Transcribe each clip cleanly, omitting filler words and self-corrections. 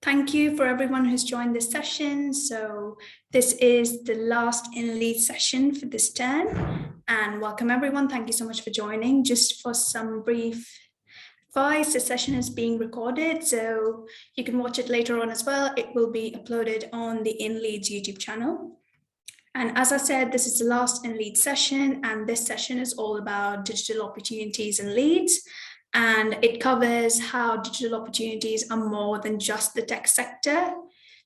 Thank you for everyone who's joined this session. So this is the last InLeeds session for this term, and welcome everyone. Thank you so much for joining. Just for some brief advice, the session is being recorded, so you can watch it later on as well. It will be uploaded on the InLeeds YouTube channel. And as I said, this is the last InLeeds session, and this session is all about digital opportunities in Leeds. And it covers how digital opportunities are more than just the tech sector.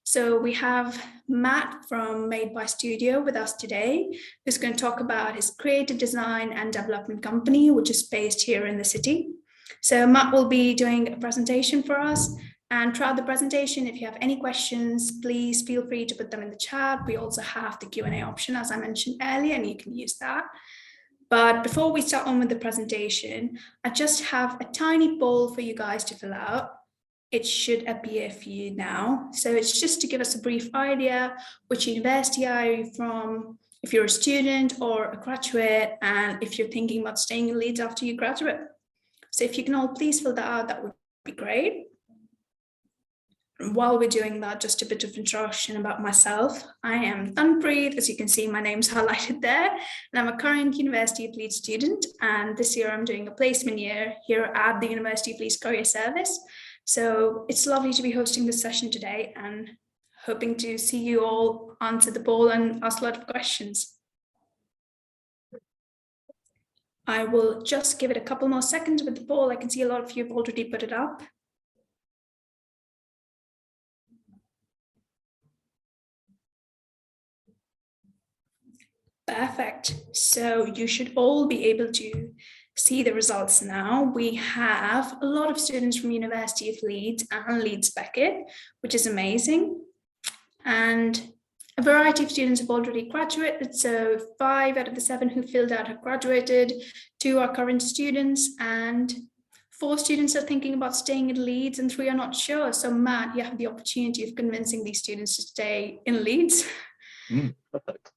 So we have Matt from made.by.studio with us today, who's going to talk about his creative design and development company, which is based here in the city. So Matt will be doing a presentation for us. And throughout the presentation, if you have any questions, please feel free to put them in the chat. We also have the Q&A option, as I mentioned earlier, and you can use that. But before we start on with the presentation, I just have a tiny poll for you guys to fill out. It should appear for you now. So it's just to give us a brief idea, which university are you from, if you're a student or a graduate, and if you're thinking about staying in Leeds after you graduate. So if you can all please fill that out, that would be great. While we're doing that, just a bit of introduction about myself. I am Tanpreet, as you can see, my name's highlighted there, and I'm a current University of Leeds student, and this year I'm doing a placement year here at the University of Leeds Career Service. So it's lovely to be hosting this session today and hoping to see you all answer the poll and ask a lot of questions. I will just give it a couple more seconds with the poll. I can see a lot of you have already put it up. Perfect. So you should all be able to see the results now. We have a lot of students from University of Leeds and Leeds Beckett, which is amazing. And a variety of students have already graduated. So 5 out of the 7 who filled out have graduated, 2 are current students, and 4 students are thinking about staying in Leeds and 3 are not sure. So Matt, you have the opportunity of convincing these students to stay in Leeds. Perfect.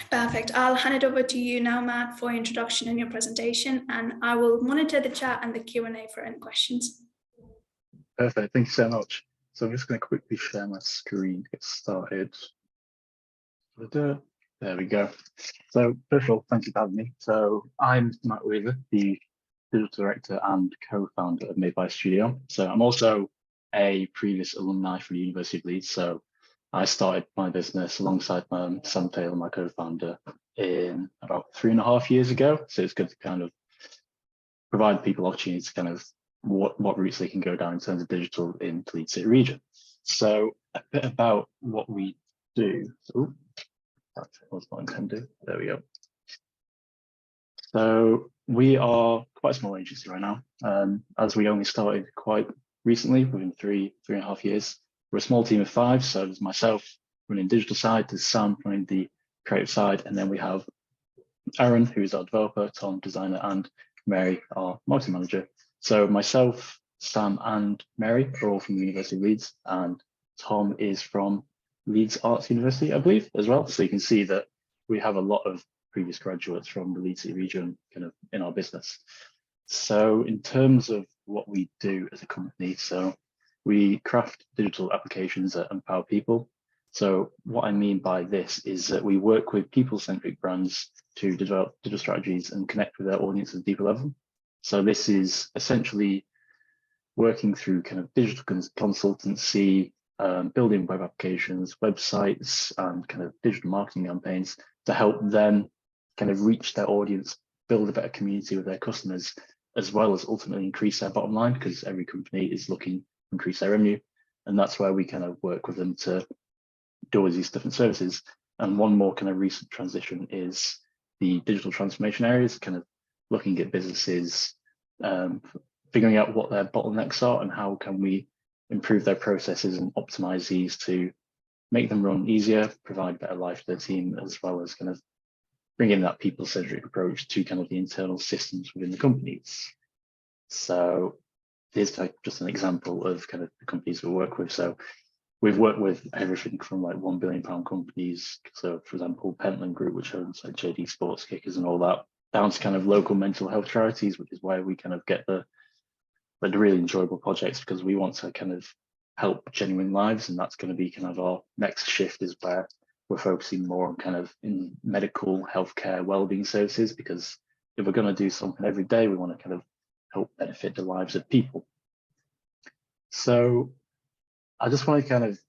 Perfect. I'll hand it over to you now, Matt, for your introduction and your presentation, and I will monitor the chat and the Q&A for any questions. Perfect. Thank you so much. So I'm just going to quickly share my screen to get started. There we go. So first of all, thank you for having me. So I'm Matt Weaver, the digital director and co-founder of made.by.studio. So I'm also a previous alumni from the University of Leeds. So I started my business alongside Sam Taylor, my co-founder, in about 3.5 years ago. So it's good to kind of provide people opportunities to kind of what routes they can go down in terms of digital in the Leeds City region. So a bit about what we do. So, that was not intended. There we go. So we are quite a small agency right now, as we only started quite recently, within 3.5 years. We're a small team of 5, so there's myself running digital side, there's Sam running the creative side, and then we have Aaron, who's our developer, Tom, designer, and Mary, our marketing manager. So myself, Sam, and Mary are all from the University of Leeds, and Tom is from Leeds Arts University, I believe, as well. So you can see that we have a lot of previous graduates from the Leeds City region kind of in our business. So in terms of what we do as a company, so we craft digital applications that empower people. So what I mean by this is that we work with people-centric brands to develop digital strategies and connect with their audience at a deeper level. So this is essentially working through kind of digital consultancy, building web applications, websites, and kind of digital marketing campaigns to help them kind of reach their audience, build a better community with their customers, as well as ultimately increase their bottom line, because every company is looking to increase their revenue. And that's where we kind of work with them to do all these different services. And one more kind of recent transition is the digital transformation areas, kind of looking at businesses, figuring out what their bottlenecks are and how can we improve their processes and optimize these to make them run easier, provide better life to their team, as well as kind of bring in that people-centric approach to kind of the internal systems within the companies. So here's just an example of kind of the companies we work with. So we've worked with everything from like £1 billion companies. So for example, Pentland Group, which owns like JD Sports Kickers and all that, down to kind of local mental health charities, which is why we kind of get the really enjoyable projects, because we want to kind of help genuine lives, and that's going to be kind of our next shift, is where we're focusing more on kind of in medical, healthcare, wellbeing services, because if we're going to do something every day, we want to kind of help benefit the lives of people. So I just want to kind of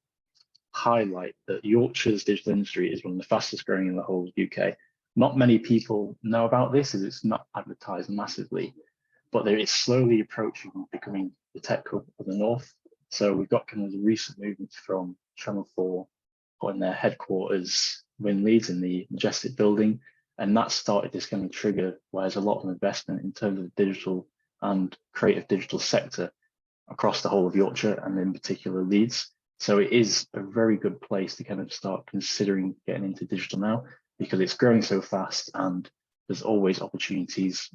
highlight that Yorkshire's digital industry is one of the fastest growing in the whole UK. Not many people know about this, as it's not advertised massively, but there is slowly approaching becoming the tech hub of the north. So we've got kind of the recent movements from Channel 4 putting their headquarters in Leeds in the Majestic building, and that started this kind of trigger where there's a lot of investment in terms of the digital and creative digital sector across the whole of Yorkshire, and in particular Leeds. So it is a very good place to kind of start considering getting into digital now, because it's growing so fast and there's always opportunities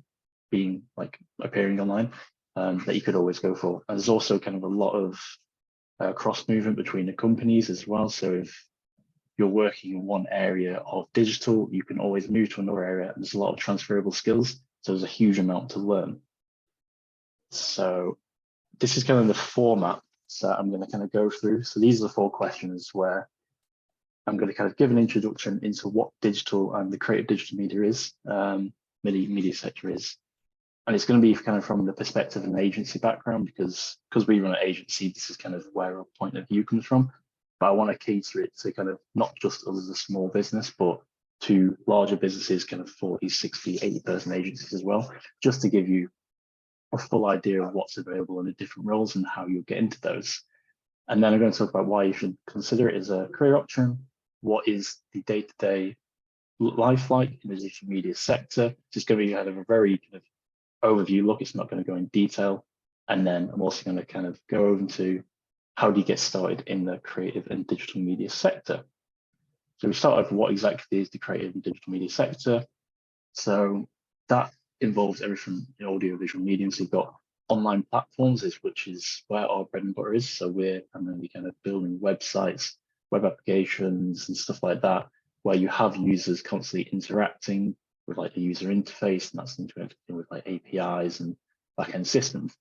being like appearing online that you could always go for. And there's also kind of a lot of cross movement between the companies as well. So if you're working in one area of digital, you can always move to another area, and there's a lot of transferable skills. So there's a huge amount to learn. So this is kind of the format that I'm going to kind of go through. So these are the 4 questions where I'm going to kind of give an introduction into what digital and the creative digital media is, media sector is. And it's going to be kind of from the perspective of an agency background, because we run an agency, this is kind of where our point of view comes from. But I want to cater it to kind of not just us as a small business, but to larger businesses, kind of 40, 60, 80 person agencies as well, just to give you a full idea of what's available in the different roles and how you'll get into those. And then I'm going to talk about why you should consider it as a career option. What is the day-to-day life like in the digital media sector? Just going to be kind of a very kind of overview look. It's not going to go in detail. And then I'm also going to kind of go over into how do you get started in the creative and digital media sector. So we start with what exactly is the creative and digital media sector. So that involves everything in audio-visual medium. So you've got online platforms, which is where our bread and butter is. So we're going to be kind of building websites, web applications and stuff like that, where you have users constantly interacting with like the user interface, and that's interacting with like APIs and backend systems.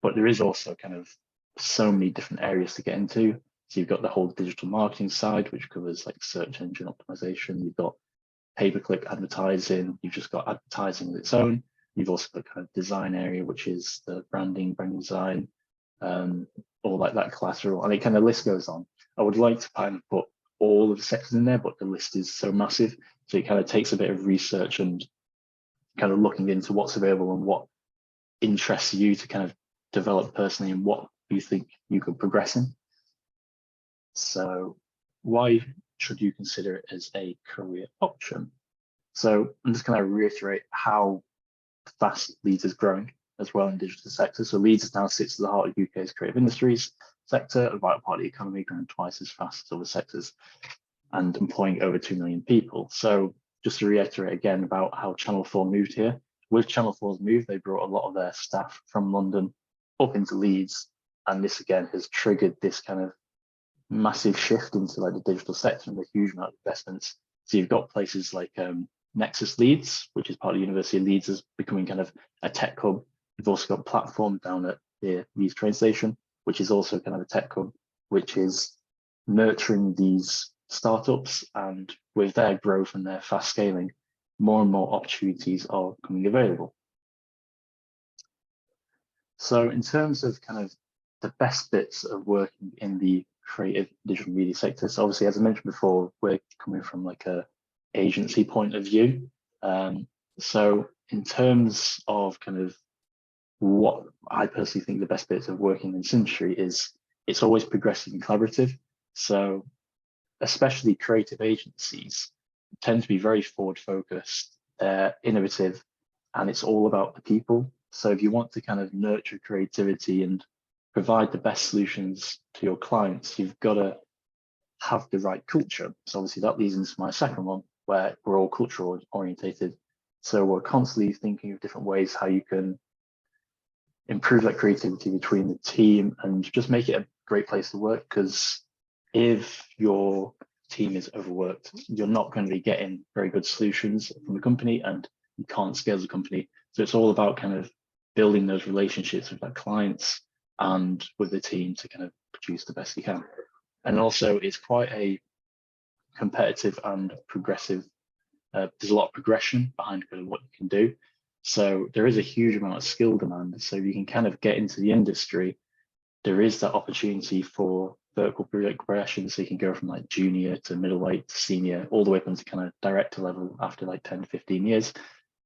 But there is also kind of so many different areas to get into. So you've got the whole digital marketing side, which covers like search engine optimization. You've got pay-per-click advertising. You've just got advertising of its own. You've also got kind of design area, which is the brand design, all like that collateral, and it kind of list goes on. I would like to kind of put all of the sectors in there, but the list is so massive. So it kind of takes a bit of research and kind of looking into what's available and what interests you to kind of develop personally and what you think you could progress in. So why should you consider it as a career option? So I'm just going to reiterate how fast Leeds is growing as well in the digital sector. So Leeds now sits at the heart of UK's creative industries sector, a vital part of the economy, growing twice as fast as other sectors and employing over 2 million people. So just to reiterate again about how Channel 4 moved here, with Channel 4's move, they brought a lot of their staff from London up into Leeds. And this again has triggered this kind of massive shift into like the digital sector and a huge amount of investments. So you've got places like Nexus Leeds, which is part of the University of Leeds, is becoming kind of a tech hub. You've also got Platform down at the Leeds train station, which is also kind of a tech hub, which is nurturing these startups. And with their growth and their fast scaling, more and more opportunities are coming available. So in terms of kind of the best bits of working in the creative digital media sector, so obviously, as I mentioned before, we're coming from like a agency point of view. So in terms of kind of what I personally think the best bits of working in this industry is, it's always progressive and collaborative. So especially creative agencies tend to be very forward focused, they're innovative, and it's all about the people. So if you want to kind of nurture creativity and provide the best solutions to your clients, you've got to have the right culture. So obviously that leads into my second one, where we're all cultural orientated. So we're constantly thinking of different ways how you can improve that creativity between the team and just make it a great place to work. Because if your team is overworked, you're not going to be getting very good solutions from the company, and you can't scale the company. So it's all about kind of building those relationships with our clients and with the team to kind of produce the best you can. And also it's quite a competitive and progressive, there's a lot of progression behind kind of what you can do. So there is a huge amount of skill demand. So if you can kind of get into the industry, there is that opportunity for vertical progression. So you can go from like junior to middleweight to senior, all the way up into kind of director level after like 10 to 15 years.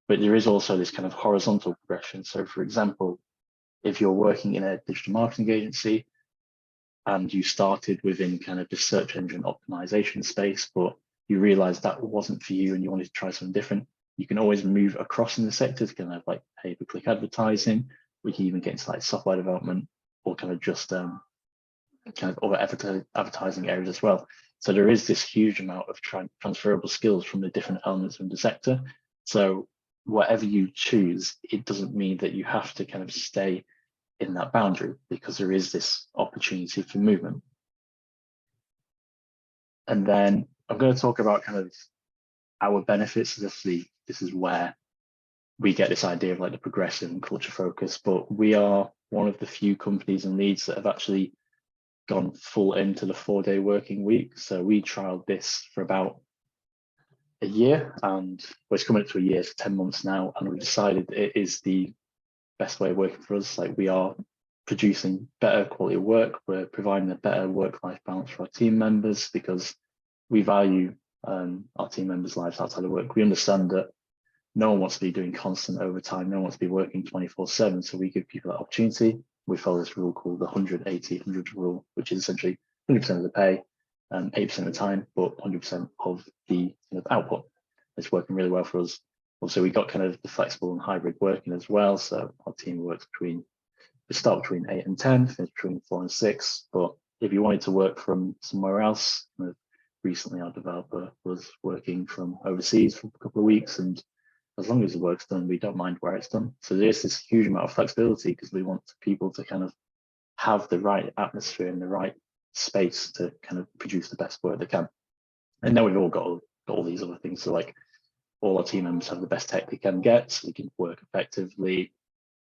But there is also this kind of horizontal progression. So for example, if you're working in a digital marketing agency and you started within kind of the search engine optimization space, but you realized that wasn't for you and you wanted to try something different, you can always move across in the sector to kind of like pay-per-click advertising. We can even get into like software development or kind of just kind of other advertising areas as well. So there is this huge amount of transferable skills from the different elements of the sector. So whatever you choose, it doesn't mean that you have to kind of stay in that boundary, because there is this opportunity for movement. And then I'm going to talk about kind of our benefits. This is where we get this idea of like the progressive and culture focus, but we are one of the few companies in Leeds that have actually gone full into the 4-day working week. So we trialed this for about a year, and it's coming up to a year, so 10 months now, and we decided it is the best way of working for us. Like, we are producing better quality of work, we're providing a better work-life balance for our team members, because we value our team members' lives outside of work. We understand that no one wants to be doing constant overtime, no one wants to be working 24/7, so we give people that opportunity. We follow this rule called the 100-80-100 rule, which is essentially 100% of the pay, 80% of the time, but 100% of the kind of output. It's working really well for us. Also, we got kind of the flexible and hybrid working as well. So our team works we start between 8 and 10, finish between 4 and 6. But if you wanted to work from somewhere else, recently our developer was working from overseas for a couple of weeks, and as long as the work's done, we don't mind where it's done. So there's this huge amount of flexibility, because we want people to kind of have the right atmosphere and the right space to kind of produce the best work they can. And then we've all got all these other things. So like, all our team members have the best tech they can get, so they can work effectively.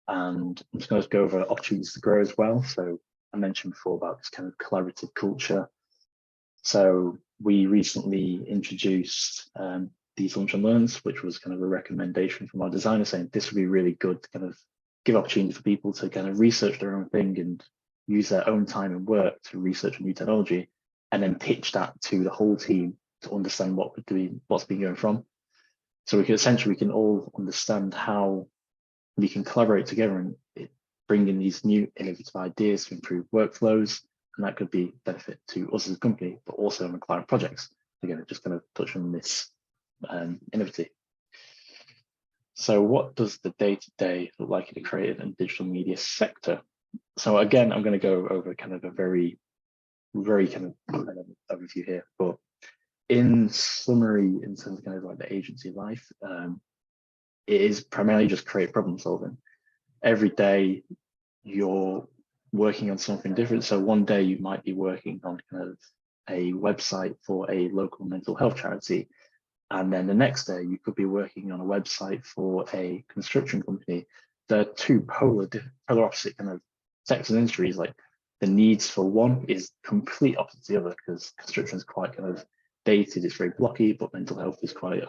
And I'm just going to go over opportunities to grow as well. So I mentioned before about this kind of collaborative culture. So we recently introduced these lunch and learns, which was kind of a recommendation from our designer saying this would be really good to kind of give opportunity for people to kind of research their own thing and use their own time and work to research a new technology, and then pitch that to the whole team to understand what we're doing, what's been going from. So we can all understand how we can collaborate together and bring in these new innovative ideas to improve workflows. And that could be benefit to us as a company, but also on the client projects. Again, just kind of touch on this innovative. So what does the day-to-day look like in the creative and digital media sector? So again, I'm going to go over kind of a very kind of overview here, but in summary, in terms of kind of like the agency life, it is primarily just create problem solving. Every day you're working on something different. So one day you might be working on kind of a website for a local mental health charity, and then the next day you could be working on a website for a construction company. They're two polar opposite kind of sectors and industries. Like, the needs for one is complete opposite to the other, because construction is quite kind of dated, it's very blocky, but mental health is quite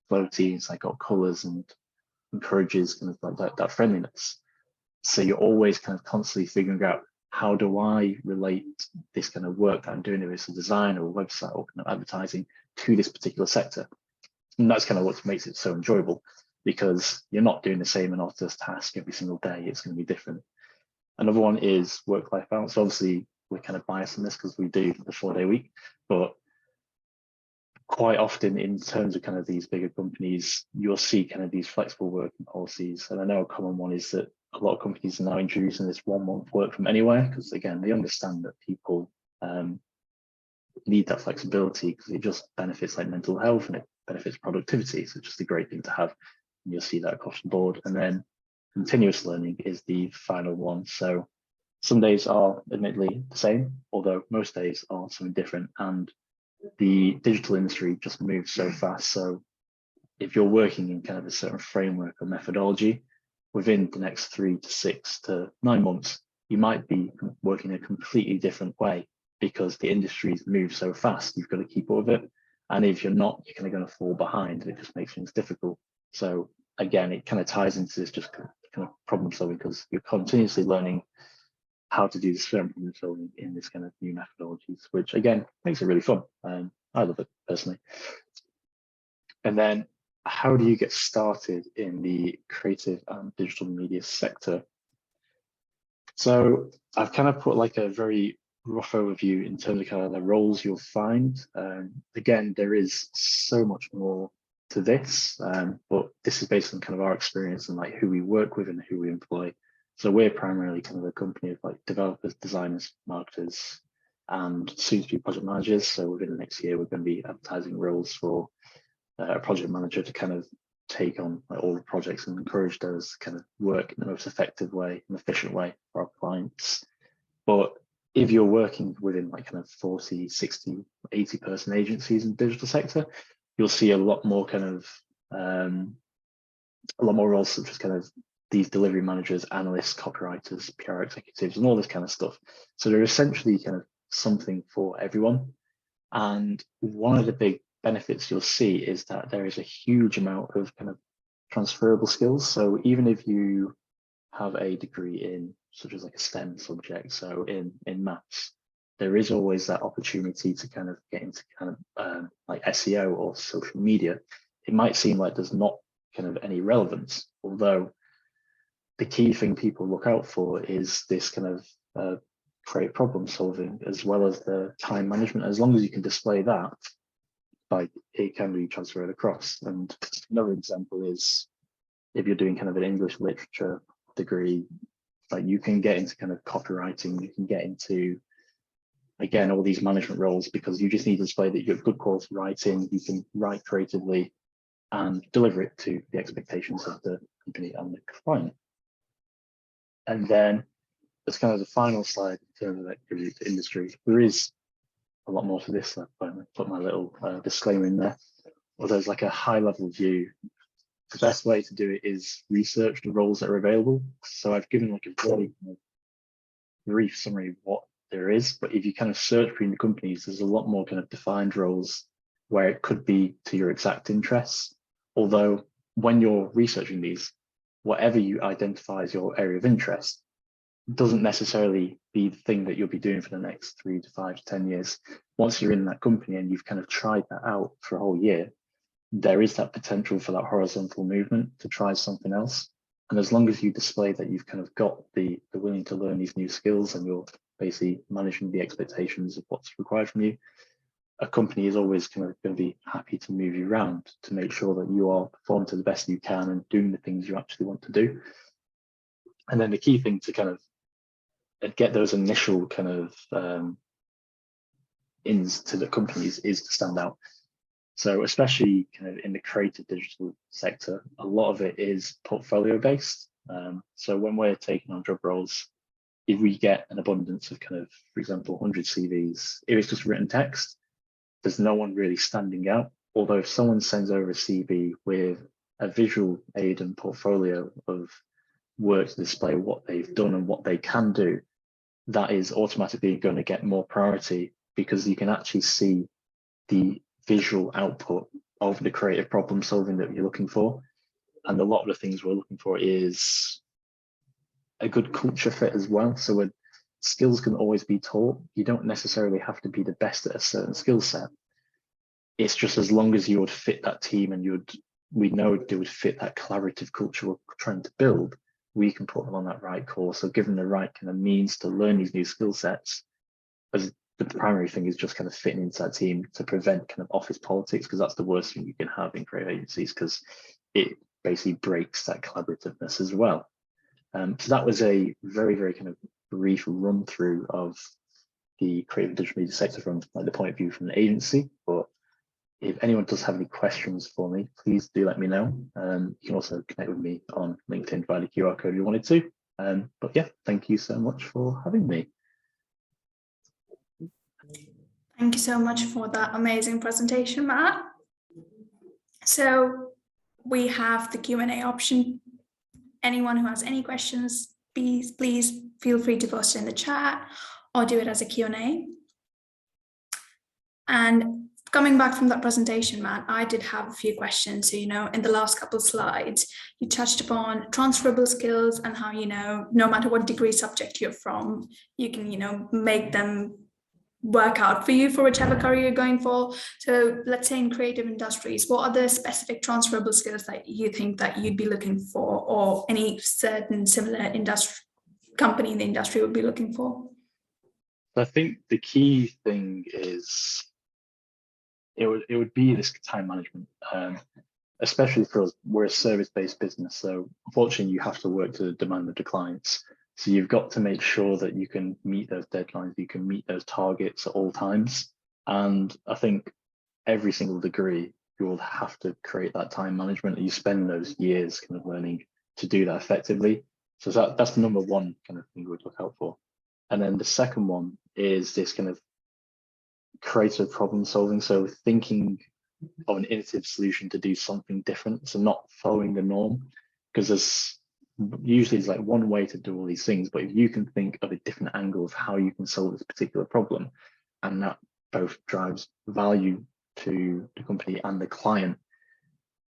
floaty. It's like got colors and encourages kind of like that friendliness. So you're always kind of constantly figuring out, how do I relate this kind of work that I'm doing, if it's a design or a website or kind of advertising, to this particular sector. And that's kind of what makes it so enjoyable, because you're not doing the same monotonous task every single day. It's going to be different. Another one is work-life balance. Obviously, we're kind of biased on this because we do the 4-day week, but quite often in terms of kind of these bigger companies, you'll see kind of these flexible working policies. And I know a common one is that a lot of companies are now introducing this 1 month work from anywhere, because again, they understand that people need that flexibility, because it just benefits like mental health and it benefits productivity. So it's just a great thing to have, and you'll see that across the board. And then continuous learning is the final one. So some days are admittedly the same, although most days are something different. And the digital industry just moves so fast. So if you're working in kind of a certain framework or methodology, within the next 3 to 6 to 9 months, you might be working a completely different way because the industries move so fast. You've got to keep up with it. And if you're not, you're kind of going to fall behind, and it just makes things difficult. So again, it kind of ties into this just kind of problem solving, because you're continuously learning how to do this problem solving in this kind of new methodologies, which again makes it really fun. I love it personally. And then, how do you get started in the creative and digital media sector? So I've kind of put like a very rough overview in terms of kind of the roles you'll find. Again, there is so much more to this, but this is based on kind of our experience and like who we work with and who we employ. So we're primarily kind of a company of like developers, designers, marketers, and soon to be project managers. So within the next year, we're going to be advertising roles for a project manager to kind of take on like all the projects and encourage those to kind of work in the most effective way and efficient way for our clients. But if you're working within like kind of 40, 60, 80 person agencies in the digital sector, you'll see a lot more kind of a lot more roles such as kind of these delivery managers, analysts, copywriters, PR executives, and all this kind of stuff. So they're essentially kind of something for everyone. And one of the big benefits you'll see is that there is a huge amount of kind of transferable skills. So even if you have a degree in such as like a STEM subject, so in maths, there is always that opportunity to kind of get into kind of like SEO or social media. It might seem like there's not kind of any relevance, although the key thing people look out for is this kind of creative problem solving as well as the time management. As long as you can display that, like it can be transferred across. And another example is if you're doing kind of an English literature degree, like you can get into kind of copywriting, you can get into, again, all these management roles because you just need to display that you have good quality writing, you can write creatively and deliver it to the expectations of the company and the client. And then that's kind of the final slide in terms of like the industry. There is a lot more to this. I put my little disclaimer in there. Or there's like a high level view. The best way to do it is research the roles that are available. So I've given like a very brief summary of what there is, but if you kind of search between the companies, there's a lot more kind of defined roles where it could be to your exact interests. Although when you're researching these, whatever you identify as your area of interest doesn't necessarily be the thing that you'll be doing for the next 3 to 5 to 10 years. Once you're in that company and you've kind of tried that out for a whole year, there is that potential for that horizontal movement to try something else. And as long as you display that you've kind of got the willing to learn these new skills and you're basically managing the expectations of what's required from you, a company is always kind of going to be happy to move you around to make sure that you are performing to the best you can and doing the things you actually want to do. And then the key thing to kind of get those initial kind of ins to the companies is to stand out. So especially kind of in the creative digital sector, a lot of it is portfolio based. So when we're taking on job roles, if we get an abundance of kind of, for example, 100 CVs, if it's just written text, there's no one really standing out. Although if someone sends over a CV with a visual aid and portfolio of work to display what they've done and what they can do, that is automatically going to get more priority because you can actually see the visual output of the creative problem solving that you're looking for. And a lot of the things we're looking for is a good culture fit as well. So when skills can always be taught, you don't necessarily have to be the best at a certain skill set. It's just as long as you would fit that team and we know they would fit that collaborative culture we're trying to build, we can put them on that right course. So give them the right kind of means to learn these new skill sets. As the primary thing is just kind of fitting into that team to prevent kind of office politics, because that's the worst thing you can have in creative agencies, because it basically breaks that collaborativeness as well. So that was a very, very kind of brief run through of the creative digital media sector from like the point of view from the agency. But if anyone does have any questions for me, please do let me know. You can also connect with me on LinkedIn via the QR code if you wanted to. But yeah, thank you so much for having me. Thank you so much for that amazing presentation, Matt. So we have the Q&A option. Anyone who has any questions, please feel free to post it in the chat or do it as a Q&A. And coming back from that presentation, Matt, I did have a few questions. So, in the last couple of slides, you touched upon transferable skills and how, no matter what degree subject you're from, you can, make them work out for you for whichever career you're going for. So let's say in creative industries, what are the specific transferable skills that you think that you'd be looking for, or any certain similar industry company in the industry would be looking for? I think the key thing is it would be this time management, especially for us. We're a service-based business, so unfortunately you have to work to the demand of the clients. So you've got to make sure that you can meet those deadlines, you can meet those targets at all times. And I think every single degree, you will have to create that time management. You spend those years kind of learning to do that effectively. So that's the number one kind of thing we'd look out for. And then the second one is this kind of creative problem solving. So thinking of an innovative solution to do something different. So not following the norm, because there's usually like one way to do all these things, but if you can think of a different angle of how you can solve this particular problem, and that both drives value to the company and the client,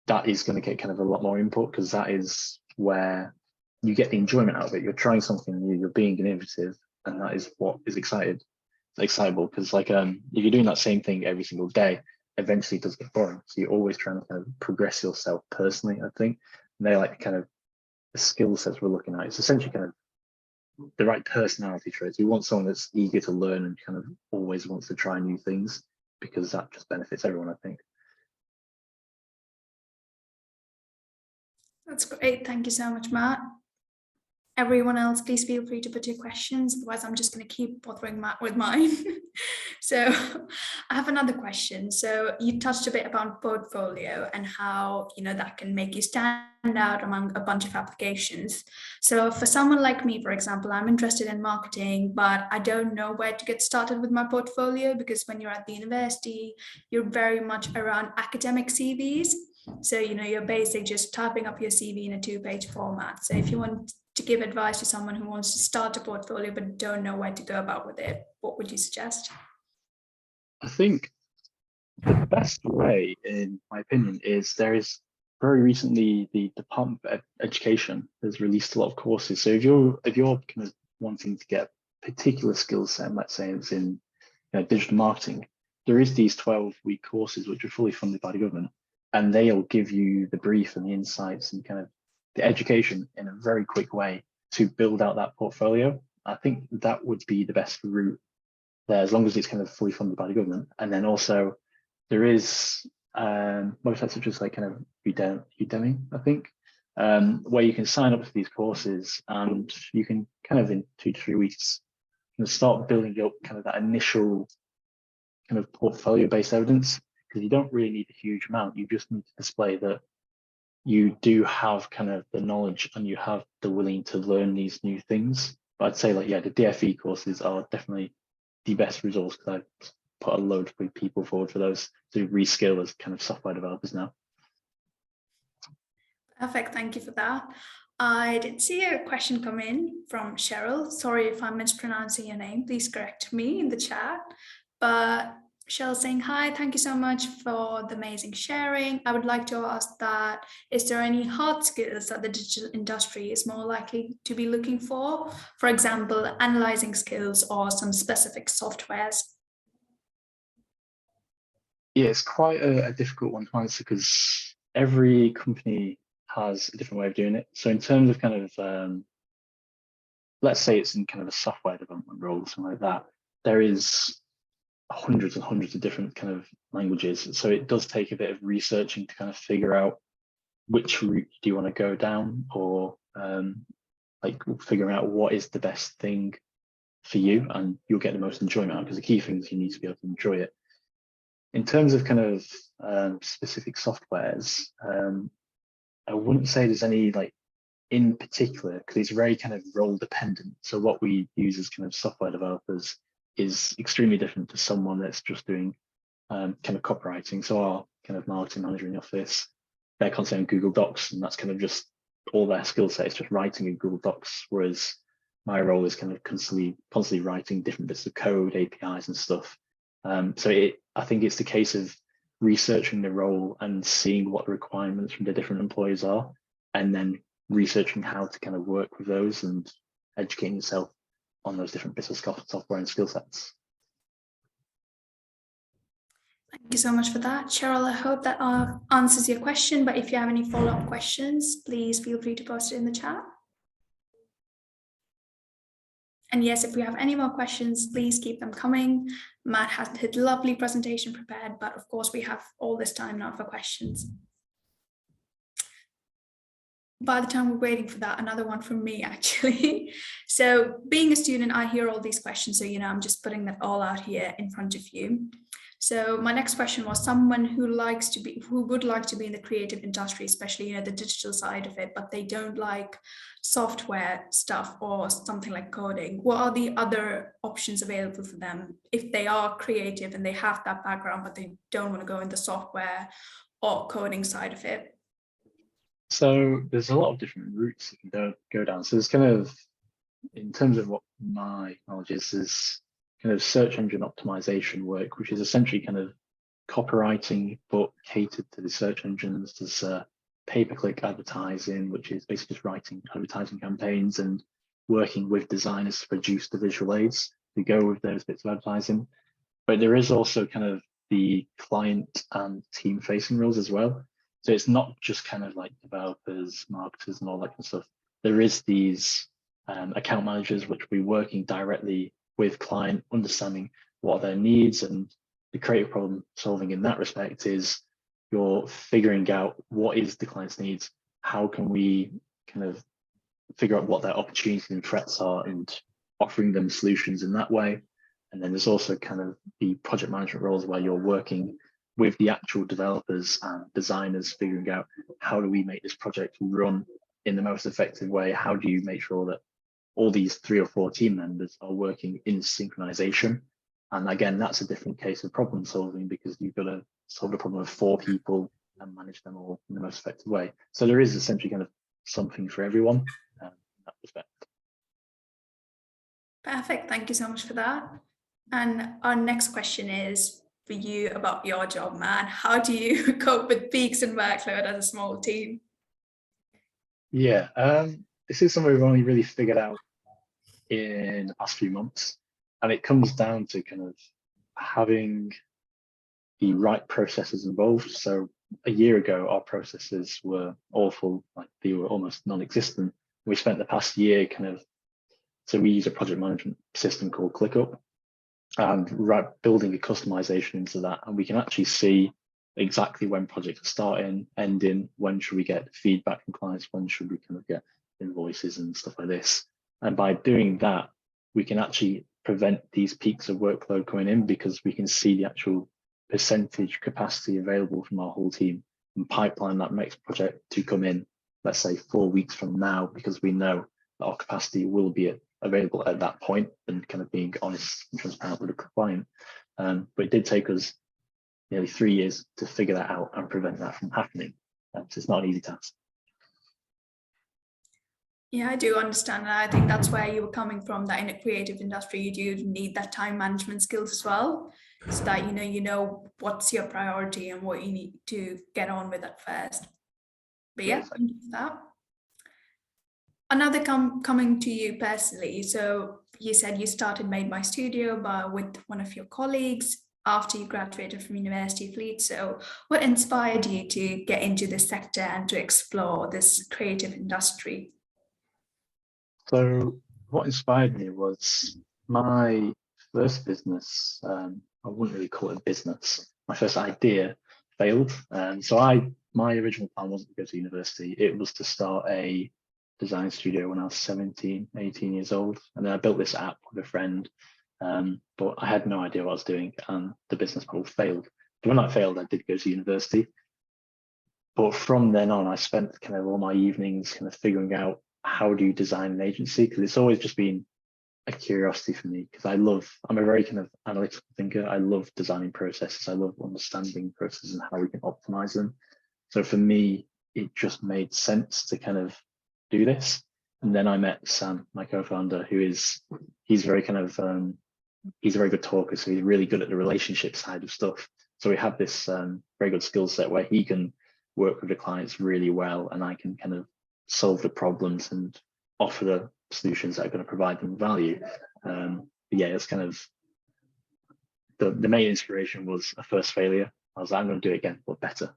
that is going to get kind of a lot more input, because that is where you get the enjoyment out of it. You're trying something new, you're being innovative, and that is what is excitable. Because like if you're doing that same thing every single day, eventually it does get boring. So you're always trying to kind of progress yourself personally, I think. And they're like kind of the skill sets we're looking at. It's essentially kind of the right personality traits. We want someone that's eager to learn and kind of always wants to try new things, because that just benefits everyone, I think. That's great. Thank you so much, Matt. Everyone else, please feel free to put your questions. Otherwise, I'm just going to keep bothering Matt with mine. So I have another question. So you touched a bit about portfolio and how, that can make you stand out among a bunch of applications. So for someone like me, for example, I'm interested in marketing, but I don't know where to get started with my portfolio, because when you're at the university, you're very much around academic CVs. So, you're basically just typing up your CV in a 2-page format. So if you want to give advice to someone who wants to start a portfolio but don't know where to go about with it, what would you suggest? I think the best way, in my opinion, is there is very recently the Department of Education has released a lot of courses. So if you're kind of wanting to get a particular skill set, let's say it's in digital marketing, there is these 12-week courses which are fully funded by the government, and they'll give you the brief and the insights and kind of the education in a very quick way to build out that portfolio. I think that would be the best route there, as long as it's kind of fully funded by the government. And then also there is websites such as like kind of Udemy, I think, where you can sign up for these courses, and you can kind of in 2 to 3 weeks start building up kind of that initial kind of portfolio based evidence, because you don't really need a huge amount. You just need to display that you do have kind of the knowledge and you have the willing to learn these new things. But I'd say like, the DFE courses are definitely the best resource, because I've put a load of people forward for those to reskill as kind of software developers now. Perfect, thank you for that. I did see a question come in from Cheryl. Sorry if I'm mispronouncing your name, please correct me in the chat. But Cheryl saying, hi, thank you so much for the amazing sharing. I would like to ask that, is there any hard skills that the digital industry is more likely to be looking for? For example, analyzing skills or some specific softwares? Yeah, it's quite a difficult one to answer, because every company has a different way of doing it. So in terms of kind of, let's say it's in kind of a software development role or something like that, there is hundreds and hundreds of different kind of languages. So it does take a bit of researching to kind of figure out which route do you want to go down, or like figuring out what is the best thing for you, and you'll get the most enjoyment out, because the key thing is you need to be able to enjoy it. In terms of kind of specific softwares, I wouldn't say there's any like in particular, because it's very kind of role dependent. So what we use as kind of software developers is extremely different to someone that's just doing kind of copywriting. So our kind of marketing manager in the office, they're constantly on Google Docs, and that's kind of just all their skill set is just writing in Google Docs. Whereas my role is kind of constantly writing different bits of code, APIs and stuff. So I think it's the case of researching the role and seeing what the requirements from the different employees are, and then researching how to kind of work with those and educating yourself on those different bits of software and skill sets. Thank you so much for that, Cheryl. I hope that answers your question, but if you have any follow-up questions, please feel free to post it in the chat. And yes, if we have any more questions, please keep them coming. Matt has his lovely presentation prepared, but of course we have all this time now for questions. By the time we're waiting for that, another one from me actually. So being a student, I hear all these questions. So, I'm just putting that all out here in front of you. So my next question was someone who would like to be in the creative industry, especially, the digital side of it, but they don't like software stuff or something like coding. What are the other options available for them if they are creative and they have that background, but they don't want to go in the software or coding side of it? So there's a lot of different routes you can go down. So there's kind of, in terms of what my knowledge is kind of search engine optimization work, which is essentially kind of copywriting, but catered to the search engines. There's pay-per-click advertising, which is basically just writing advertising campaigns and working with designers to produce the visual aids to go with those bits of advertising. But there is also kind of the client and team facing roles as well. So it's not just kind of like developers, marketers and all that kind of stuff. There is these account managers, which will be working directly with client, understanding what are their needs, and the creative problem solving in that respect is you're figuring out what is the client's needs, how can we kind of figure out what their opportunities and threats are and offering them solutions in that way. And then there's also kind of the project management roles where you're working with the actual developers and designers, figuring out how do we make this project run in the most effective way? How do you make sure that all these 3 or 4 team members are working in synchronization? And again, that's a different case of problem solving, because you've got to solve the problem of 4 people and manage them all in the most effective way. So there is essentially kind of something for everyone in that respect. Perfect. Thank you so much for that. And our next question is for you about your job, man. How do you cope with peaks and workload as a small team? Yeah, this is something we've only really figured out in the past few months, and it comes down to kind of having the right processes involved. So a year ago, our processes were awful, like they were almost non-existent. We spent the past year so we use a project management system called ClickUp, and building a customization into that, and we can actually see exactly when projects are starting, ending, when should we get feedback from clients, when should we kind of get invoices and stuff like this. And by doing that, we can actually prevent these peaks of workload coming in, because we can see the actual percentage capacity available from our whole team and pipeline that next project to come in, let's say 4 weeks from now, because we know that our capacity will be available at that point, and kind of being honest and transparent with the client. But it did take us nearly 3 years to figure that out and prevent that from happening. So it's not an easy task. Yeah, I do understand that. I think that's where you were coming from, that in a creative industry, you do need that time management skills as well, so that you know what's your priority and what you need to get on with at first. But yeah, thank you for that. Another coming to you personally. So you said you started Made.by.studio with one of your colleagues after you graduated from University of Leeds. So what inspired you to get into this sector and to explore this creative industry? So what inspired me was my first business. I wouldn't really call it a business. My first idea failed. So my original plan wasn't to go to university. It was to start a design studio when I was 17, 18 years old. And then I built this app with a friend, but I had no idea what I was doing, and the business model failed. But when I failed, I did go to university. But from then on, I spent kind of all my evenings kind of figuring out how do you design an agency, because it's always just been a curiosity for me, because I'm a very kind of analytical thinker. I love designing processes. I love understanding processes and how we can optimize them. So for me, it just made sense to kind of do this. And then I met Sam, my co-founder, he's very kind of, he's a very good talker. So he's really good at the relationship side of stuff. So we have this very good skill set where he can work with the clients really well, and I can kind of solve the problems and offer the solutions that are going to provide them value. Yeah, it's kind of the main inspiration was a first failure. I was like, I'm going to do it again, but better.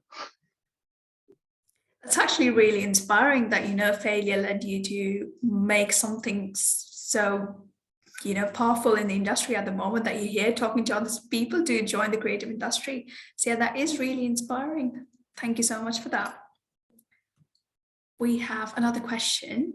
It's actually really inspiring that, failure led you to make something so, powerful in the industry at the moment, that you're here talking to other people to join the creative industry. So yeah, that is really inspiring. Thank you so much for that. We have another question,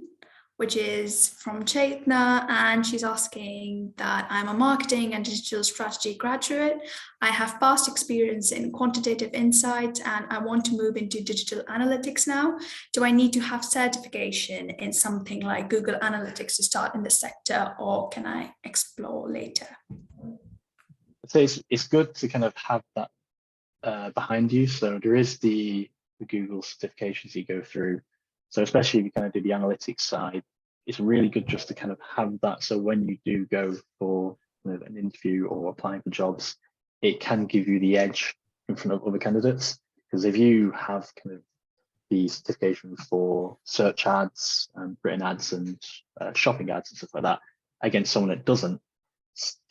which is from Chaitna, and she's asking that I'm a marketing and digital strategy graduate. I have past experience in quantitative insights and I want to move into digital analytics now. Do I need to have certification in something like Google Analytics to start in the sector, or can I explore later? I'd say it's good to kind of have that behind you. So there is the Google certifications you go through. So especially if you kind of do the analytics side, it's really good just to kind of have that. So when you do go for an interview or applying for jobs, it can give you the edge in front of other candidates. Because if you have kind of the certification for search ads and written ads and shopping ads and stuff like that against someone that doesn't,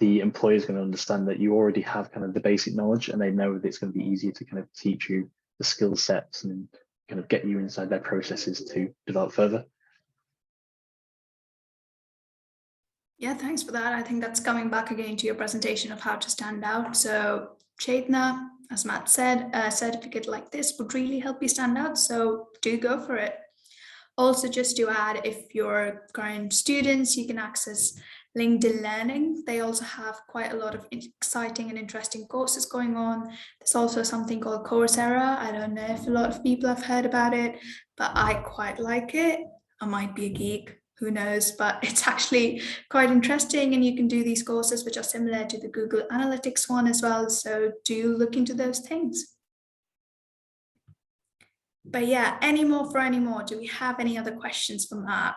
the employer is going to understand that you already have kind of the basic knowledge, and they know that it's going to be easier to kind of teach you the skill sets and kind of get you inside their processes to develop further. Yeah, thanks for that. I think that's coming back again to your presentation of how to stand out. So Chaitna, as Matt said, a certificate like this would really help you stand out. So do go for it. Also, just to add, if you're current students, you can access LinkedIn Learning. They also have quite a lot of exciting and interesting courses going on. There's also something called Coursera. I don't know if a lot of people have heard about it, but I quite like it. I might be a geek, who knows, but it's actually quite interesting, and you can do these courses which are similar to the Google Analytics one as well. So do look into those things. But yeah, any more? Do we have any other questions from that?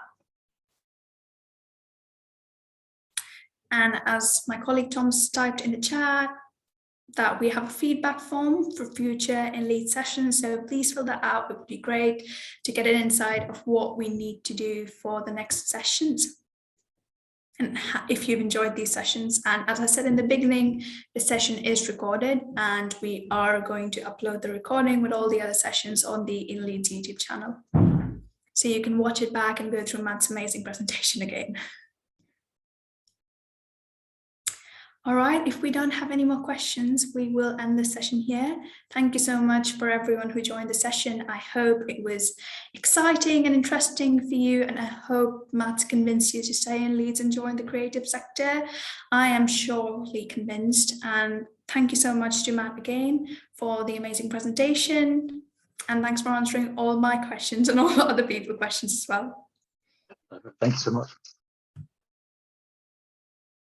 And as my colleague Tom's typed in the chat, that we have a feedback form for future InLeeds sessions. So please fill that out. It would be great to get an insight of what we need to do for the next sessions. And if you've enjoyed these sessions, and as I said in the beginning, the session is recorded and we are going to upload the recording with all the other sessions on the InLeeds YouTube channel. So you can watch it back and go through Matt's amazing presentation again. All right, if we don't have any more questions, we will end the session here. Thank you so much for everyone who joined the session. I hope it was exciting and interesting for you, and I hope Matt convinced you to stay in Leeds and join the creative sector. I am surely convinced, and thank you so much to Matt again for the amazing presentation, and thanks for answering all my questions and all the other people's questions as well. Thanks so much.